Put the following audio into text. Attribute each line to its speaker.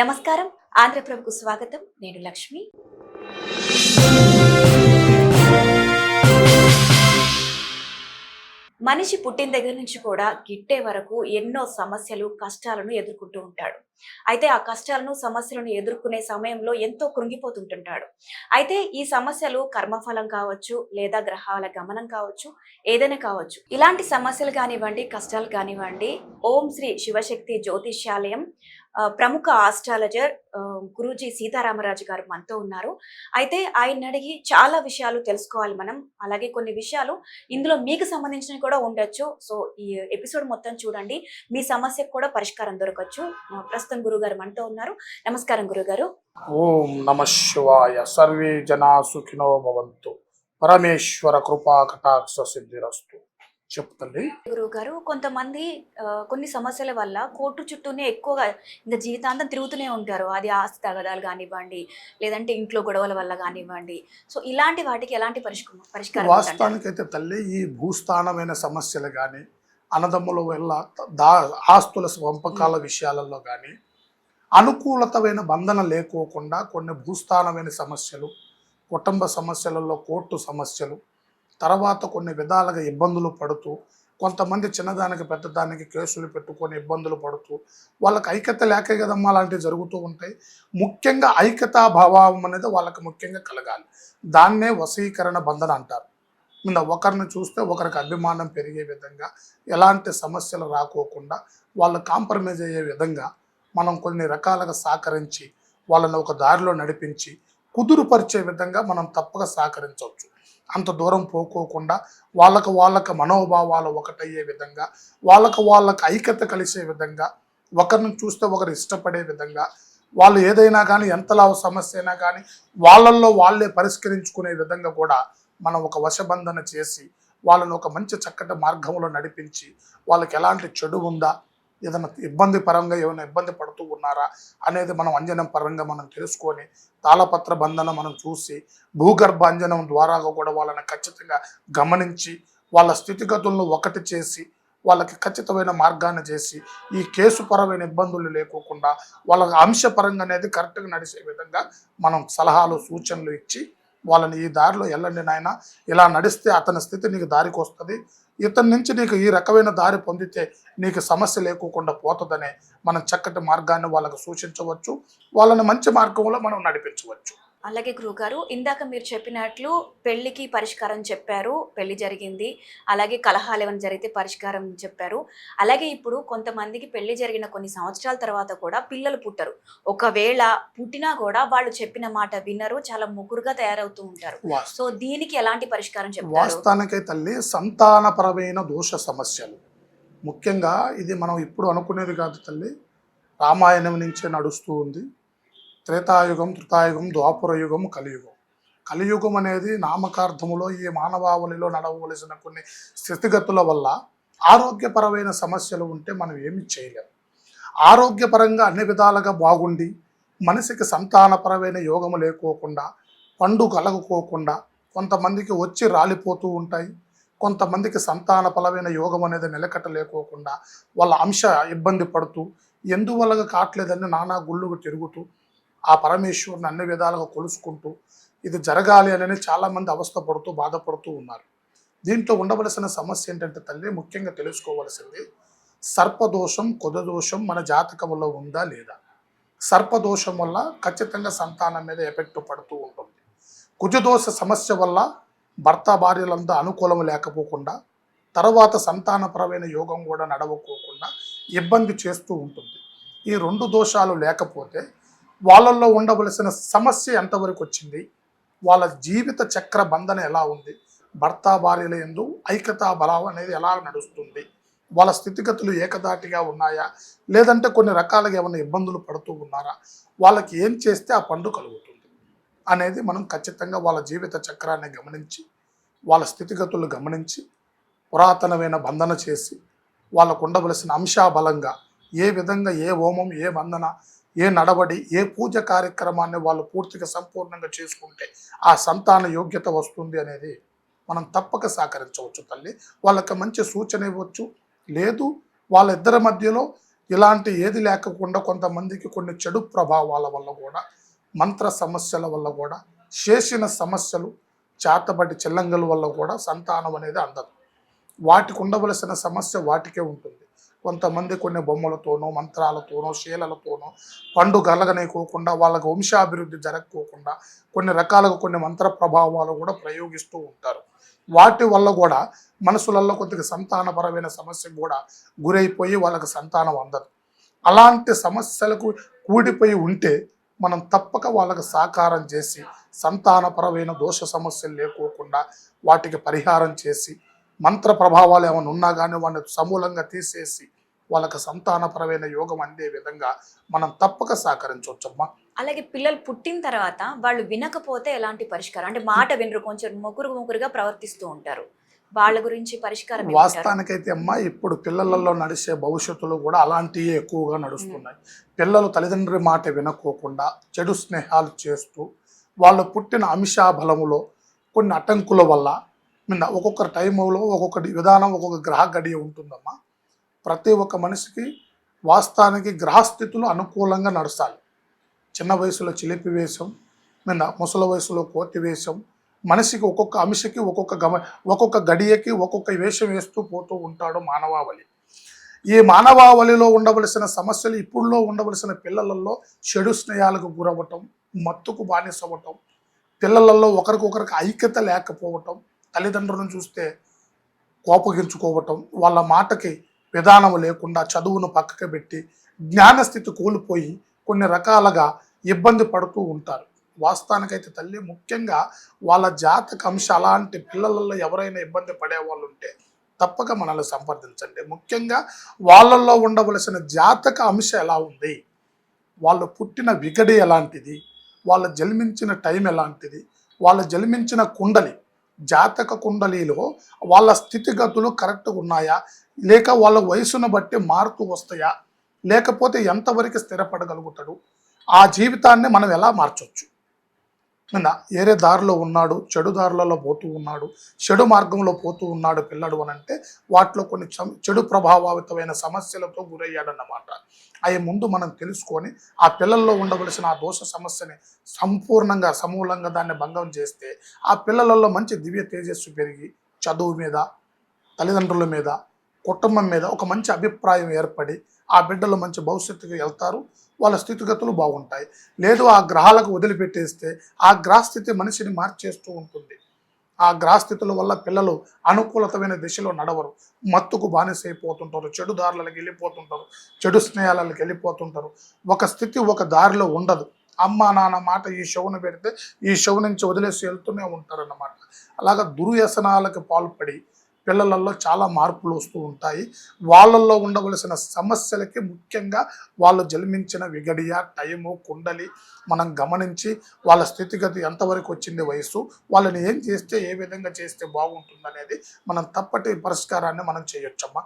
Speaker 1: నమస్కారం. ఆంధ్రప్రభకు స్వాగతం. నేను లక్ష్మి. మనిషి పుట్టిన దగ్గర నుంచి కూడా గిట్టే వరకు ఎన్నో సమస్యలు, కష్టాలను ఎదుర్కొంటూ ఉంటాడు. అయితే ఆ కష్టాలను, సమస్యలను ఎదుర్కొనే సమయంలో ఎంతో కృంగిపోతుంటుంటాడు. అయితే ఈ సమస్యలు కర్మఫలం కావచ్చు, లేదా గ్రహాల గమనం కావచ్చు, ఏదైనా కావచ్చు. ఇలాంటి సమస్యలు కానివ్వండి, కష్టాలు కానివ్వండి, ఓం శ్రీ శివశక్తి జ్యోతిష్యాలయం ప్రముఖ ఆస్ట్రాలజర్ గురూజీ సీతారామరాజు గారు మనతో ఉన్నారు. అయితే ఆయన అడిగి చాలా విషయాలు తెలుసుకోవాలి మనం. అలాగే కొన్ని విషయాలు ఇందులో మీకు సంబంధించినవి కూడా ఉండొచ్చు. సో ఈ ఎపిసోడ్ మొత్తం చూడండి, మీ సమస్యకు కూడా పరిష్కారం దొరకచ్చు. ప్రస్తుతం గురువు గారు మనతో ఉన్నారు. నమస్కారం గురుగారు.
Speaker 2: ఓం నమ శివాయ. సర్వే జనా సుఖినో భవంతు. పరమేశ్వర కృపా కటాక్ష సిద్ధిరస్తు. చెప్తండి
Speaker 1: గురువు గారు, కొంతమంది కొన్ని సమస్యల వల్ల కోర్టు చుట్టూనే ఎక్కువగా ఇంకా జీవితాంతం తిరుగుతూనే ఉంటారు. అది ఆస్తి తగాదాలు కానివ్వండి, లేదంటే ఇంట్లో గొడవల వల్ల కానివ్వండి. సో ఇలాంటి వాటికి ఎలాంటి పరిష్కారం?
Speaker 2: వాస్తవానికైతే తల్లి, ఈ భూస్థానమైన సమస్యలు కానీ, అన్నదమ్ముల వల్ల ఆస్తుల పంపకాల విషయాలలో కానీ అనుకూలతమైన బంధన లేకోకుండా కొన్ని భూస్థానమైన సమస్యలు, కుటుంబ సమస్యలలో కోర్టు సమస్యలు, తర్వాత కొన్ని విధాలుగా ఇబ్బందులు పడుతూ, కొంతమంది చిన్నదానికి పెద్దదానికి కేసులు పెట్టుకొని ఇబ్బందులు పడుతూ, వాళ్ళకి ఐక్యత లేకే కదమ్మా అలాంటివి జరుగుతూ ఉంటాయి. ముఖ్యంగా ఐక్యతా భావం అనేది వాళ్ళకి ముఖ్యంగా కలగాలి. దాన్నే వశీకరణ బంధన అంటారు. ఒకరిని చూస్తే ఒకరికి అభిమానం పెరిగే విధంగా, ఎలాంటి సమస్యలు రాకోకుండా వాళ్ళు కాంప్రమైజ్ అయ్యే విధంగా మనం కొన్ని రకాలుగా సహకరించి, వాళ్ళని ఒక దారిలో నడిపించి కుదురుపరిచే విధంగా మనం తప్పక సహకరించవచ్చు. అంత దూరం పోకోకుండా వాళ్ళకు మనోభావాలు ఒకటయ్యే విధంగా, వాళ్ళకి ఐక్యత కలిసే విధంగా, ఒకరిని చూస్తే ఒకరు ఇష్టపడే విధంగా, వాళ్ళు ఏదైనా కానీ ఎంతలా సమస్య అయినా కానీ వాళ్ళల్లో వాళ్ళే పరిష్కరించుకునే విధంగా కూడా మనం ఒక వశబంధన చేసి వాళ్ళని ఒక మంచి చక్కటి మార్గంలో నడిపించి, వాళ్ళకి ఎలాంటి చెడు ఉందా, ఏదైనా ఇబ్బంది పరంగా ఏమైనా ఇబ్బంది పడుతూ ఉన్నారా అనేది మనం అంజనం పరంగా మనం తెలుసుకొని, తాళపత్ర బంధన మనం చూసి, భూగర్భ అంజనం ద్వారా కూడా వాళ్ళని ఖచ్చితంగా గమనించి, వాళ్ళ స్థితిగతులను ఒకటి చేసి, వాళ్ళకి ఖచ్చితమైన మార్గాన్ని చేసి, ఈ కేసుపరమైన ఇబ్బందులు లేకోకుండా వాళ్ళకి అంశపరంగా అనేది కరెక్ట్గా నడిచే విధంగా మనం సలహాలు సూచనలు ఇచ్చి, వాళ్ళని ఈ దారిలో వెళ్ళండి నాయన, ఇలా నడిస్తే అతని స్థితి నీకు దారికి వస్తుంది, ఇతని నుంచి నీకు ఈ రకమైన దారి పొందితే నీకు సమస్య లేకోకుండా పోతుందనే మనం చక్కటి మార్గాన్ని వాళ్ళకు సూచించవచ్చు. వాళ్ళని మంచి మార్గంలో మనం నడిపించవచ్చు.
Speaker 1: అలాగే గురువుగారు, ఇందాక మీరు చెప్పినట్లు పెళ్లికి పరిష్కారం చెప్పారు, పెళ్లి జరిగింది. అలాగే కలహాలు ఏమైనా జరిగితే పరిష్కారం చెప్పారు. అలాగే ఇప్పుడు కొంతమందికి పెళ్లి జరిగిన కొన్ని సంవత్సరాల తర్వాత కూడా పిల్లలు పుట్టరు. ఒకవేళ పుట్టినా కూడా వాళ్ళు చెప్పిన మాట వినరు, చాలా ముగ్గురుగా తయారవుతూ ఉంటారు. సో దీనికి ఎలాంటి పరిష్కారం చెప్తారు?
Speaker 2: వాస్తవానికై తల్లి, సంతానపరమైన దోష సమస్యలు ముఖ్యంగా ఇది మనం ఇప్పుడు అనుకునేది కాదు తల్లి. రామాయణం నుంచే నడుస్తూ ఉంది. త్రేతాయుగం, త్రితాయుగం, ద్వాపరయుగం, కలియుగం. కలియుగం అనేది నామకార్థములో ఈ మానవావళిలో నడవవలసిన కొన్ని స్థితిగతుల వల్ల ఆరోగ్యపరమైన సమస్యలు ఉంటే మనం ఏమి చేయలేం. ఆరోగ్యపరంగా అన్ని విధాలుగా బాగుండి మనిషికి సంతానపరమైన యోగము లేకోకుండా, పండు కలగకోకుండా కొంతమందికి వచ్చి రాలిపోతూ ఉంటాయి. కొంతమందికి సంతానపరమైన యోగం అనేది నిలకట్ట లేకోకుండా వాళ్ళ అంశ ఇబ్బంది పడుతూ, ఎందువల్ల కావట్లేదని నానా గుళ్ళుకు తిరుగుతూ, ఆ పరమేశ్వరుని అన్ని విధాలుగా కొలుసుకుంటూ ఇది జరగాలి అని చాలామంది అవస్థపడుతూ బాధపడుతూ ఉన్నారు. దీంట్లో ఉండవలసిన సమస్య ఏంటంటే తల్లి, ముఖ్యంగా తెలుసుకోవలసింది సర్పదోషం, కుజదోషం మన జాతకంలో ఉందా లేదా. సర్పదోషం వల్ల ఖచ్చితంగా సంతానం మీద ఎఫెక్ట్ పడుతూ ఉంటుంది. కుజదోష సమస్య వల్ల భర్త భార్యలంతా అనుకూలం లేకపోకుండా, తర్వాత సంతానపరమైన యోగం కూడా నడవకోకుండా ఇబ్బంది చేస్తూ ఉంటుంది. ఈ రెండు దోషాలు లేకపోతే వాళ్ళల్లో ఉండవలసిన సమస్య ఎంతవరకు వచ్చింది, వాళ్ళ జీవిత చక్ర బంధన ఎలా ఉంది, భర్త భార్యల యందు ఐక్యతా బలం అనేది ఎలా నడుస్తుంది, వాళ్ళ స్థితిగతులు ఏకదాటిగా ఉన్నాయా, లేదంటే కొన్ని రకాలుగా ఏమైనా ఇబ్బందులు పడుతూ ఉన్నారా, వాళ్ళకి ఏం చేస్తే ఆ పండు కలుగుతుంది అనేది మనం ఖచ్చితంగా వాళ్ళ జీవిత చక్రాన్ని గమనించి, వాళ్ళ స్థితిగతులు గమనించి, పురాతనమైన బంధన చేసి, వాళ్ళకు ఉండవలసిన అంశాబలంగా ఏ విధంగా ఏ హోమం, ఏ బంధన, ఏ నడవడి, ఏ పూజ కార్యక్రమాన్ని వాళ్ళు పూర్తిగా సంపూర్ణంగా చేసుకుంటే ఆ సంతాన యోగ్యత వస్తుంది అనేది మనం తప్పక సహకరించవచ్చు తల్లి. వాళ్ళకి మంచి సూచన ఇవ్వచ్చు. లేదు వాళ్ళిద్దరి మధ్యలో ఇలాంటి ఏది లేకుండా కొంతమందికి కొన్ని చెడు ప్రభావాల వల్ల కూడా, మంత్ర సమస్యల వల్ల కూడా, చేసిన సమస్యలు చేతబడి చిల్లంగల వల్ల కూడా సంతానం అనేది అందదు. వాటికి ఉండవలసిన సమస్య వాటికే ఉంటుంది. కొంతమంది కొన్ని బొమ్మలతోనో, మంత్రాలతోనో, శీలలతోనో పండు గలగనేకోకుండా, వాళ్ళకి వంశాభివృద్ధి జరగకోకుండా కొన్ని రకాలుగా కొన్ని మంత్ర ప్రభావాలు కూడా ప్రయోగిస్తూ ఉంటారు. వాటి వల్ల కూడా మనసులలో కొద్దిగా సంతానపరమైన సమస్యకు కూడా గురైపోయి వాళ్ళకి సంతానం అందదు. అలాంటి సమస్యలకు కూడిపోయి ఉంటే మనం తప్పక వాళ్ళకి సాకారం చేసి సంతానపరమైన దోష సమస్యలు లేకోకుండా వాటికి పరిహారం చేసి, మంత్ర ప్రభావాలు ఏమైనా ఉన్నా కానీ వాటిని సమూలంగా తీసేసి వాళ్ళకి సంతానపరమైన యోగం అందే విధంగా మనం తప్పక సహకరించవచ్చమ్మా.
Speaker 1: అలాగే పిల్లలు పుట్టిన తర్వాత వాళ్ళు వినకపోతే ఎలాంటి పరిష్కారం? అంటే మాట వినరు, కొంచెం మొగురుగా ప్రవర్తిస్తూ ఉంటారు. వాళ్ళ గురించి పరిష్కారం ఏమంటారు?
Speaker 2: వాస్తవానికైతే అమ్మా, ఇప్పుడు పిల్లలలో నడిచే భవిష్యత్తులో కూడా అలాంటివి ఎక్కువగా నడుస్తున్నాయి. పిల్లలు తల్లిదండ్రుల మాట వినకోకుండా చెడు స్నేహాలు చేస్తూ వాళ్ళు పుట్టిన అంశాబలములో కొన్ని అటంకుల వల్ల ఒక్కొక్క టైంలో ఒక్కొక్కటి విధానం, ఒక్కొక్క గ్రహ గడియ ఉంటుందమ్మా. ప్రతి ఒక్క మనిషికి వాస్తవానికి గ్రహస్థితులు అనుకూలంగా నడచాలి. చిన్న వయసులో చిలిపి వేషం, ముసలి వయసులో కోతి వేషం, మనిషికి ఒక్కొక్క అంశకి ఒక్కొక్క గడియకి ఒక్కొక్క వేషం వేస్తూ పోతూ ఉంటాడు మానవావళి. ఈ మానవావళిలో ఉండవలసిన సమస్యలు ఇప్పుడులో ఉండవలసిన పిల్లలలో చెడు స్నేహాలకు గురవ్వటం, మత్తుకు బానిసవ్వటం, పిల్లలలో ఒకరికొకరికి ఐక్యత లేకపోవటం, తల్లిదండ్రులను చూస్తే కోపగించుకోవటం, వాళ్ళ మాటకి విధానం లేకుండా చదువును పక్కకు పెట్టి జ్ఞానస్థితి కోల్పోయి కొన్ని రకాలుగా ఇబ్బంది పడుతూ ఉంటారు. వాస్తవానికైతే తల్లి ముఖ్యంగా వాళ్ళ జాతక అంశ అలాంటి పిల్లలలో ఎవరైనా ఇబ్బంది పడే వాళ్ళు ఉంటే తప్పక మనల్ని సంప్రదించండి. ముఖ్యంగా వాళ్ళల్లో ఉండవలసిన జాతక అంశ ఎలా ఉంది, వాళ్ళు పుట్టిన విగడి ఎలాంటిది, వాళ్ళ జన్మించిన టైం ఎలాంటిది, వాళ్ళ జన్మించిన కుండలి, జాతక కుండలిలో వాళ్ళ స్థితిగతులు కరెక్ట్గా ఉన్నాయా, లేక వాళ్ళ వయసును బట్టి మారుతూ వస్తాయా, లేకపోతే ఎంతవరకు స్థిరపడగలుగుతాడు, ఆ జీవితాన్ని మనం ఎలా మార్చవచ్చు. ఏరే దారిలో ఉన్నాడు, చెడు దారులలో పోతూ ఉన్నాడు, చెడు మార్గంలో పోతూ ఉన్నాడు పిల్లడు అని అంటే వాటిలో కొన్ని చెడు ప్రభావితమైన సమస్యలతో గురయ్యాడన్నమాట. అవి ముందు మనం తెలుసుకొని ఆ పిల్లల్లో ఉండవలసిన ఆ దోష సమస్యని సంపూర్ణంగా సమూలంగా దాన్ని భంగం చేస్తే ఆ పిల్లలలో మంచి దివ్య తేజస్సు పెరిగి చదువు మీద, తల్లిదండ్రుల మీద, కుటుంబం మీద ఒక మంచి అభిప్రాయం ఏర్పడి ఆ బిడ్డలు మంచి భవిష్యత్తుకు వెళ్తారు, వాళ్ళ స్థితిగతులు బాగుంటాయి. లేదు ఆ గ్రహాలకు వదిలిపెట్టేస్తే ఆ గ్రహస్థితి మనిషిని మార్చేస్తూ ఉంటుంది. ఆ గ్రహస్థితుల వల్ల పిల్లలు అనుకూలతమైన దిశలో నడవరు, మత్తుకు బానిసైపోతుంటారు, చెడు దారులకు వెళ్ళిపోతుంటారు, చెడు స్నేహాలకు వెళ్ళిపోతుంటారు. ఒక స్థితి ఒక దారిలో ఉండదు. అమ్మ నాన్న మాట ఈ షవును పెడితే ఈ షవు నుంచి వదిలేసి వెళ్తూనే ఉంటారన్నమాట. అలాగా దుర్వ్యసనాలకు పాల్పడి పిల్లలలో చాలా మార్పులు వస్తూ ఉంటాయి. వాళ్ళల్లో ఉండవలసిన సమస్యలకి ముఖ్యంగా వాళ్ళు జన్మించిన విగడియ, టైము, కుండలి మనం గమనించి వాళ్ళ స్థితిగతి ఎంతవరకు వచ్చింది వయసు, వాళ్ళని ఏం చేస్తే ఏ విధంగా చేస్తే బాగుంటుందనేది మనం తప్పటి పరిష్కారాన్ని మనం చేయొచ్చమ్మా.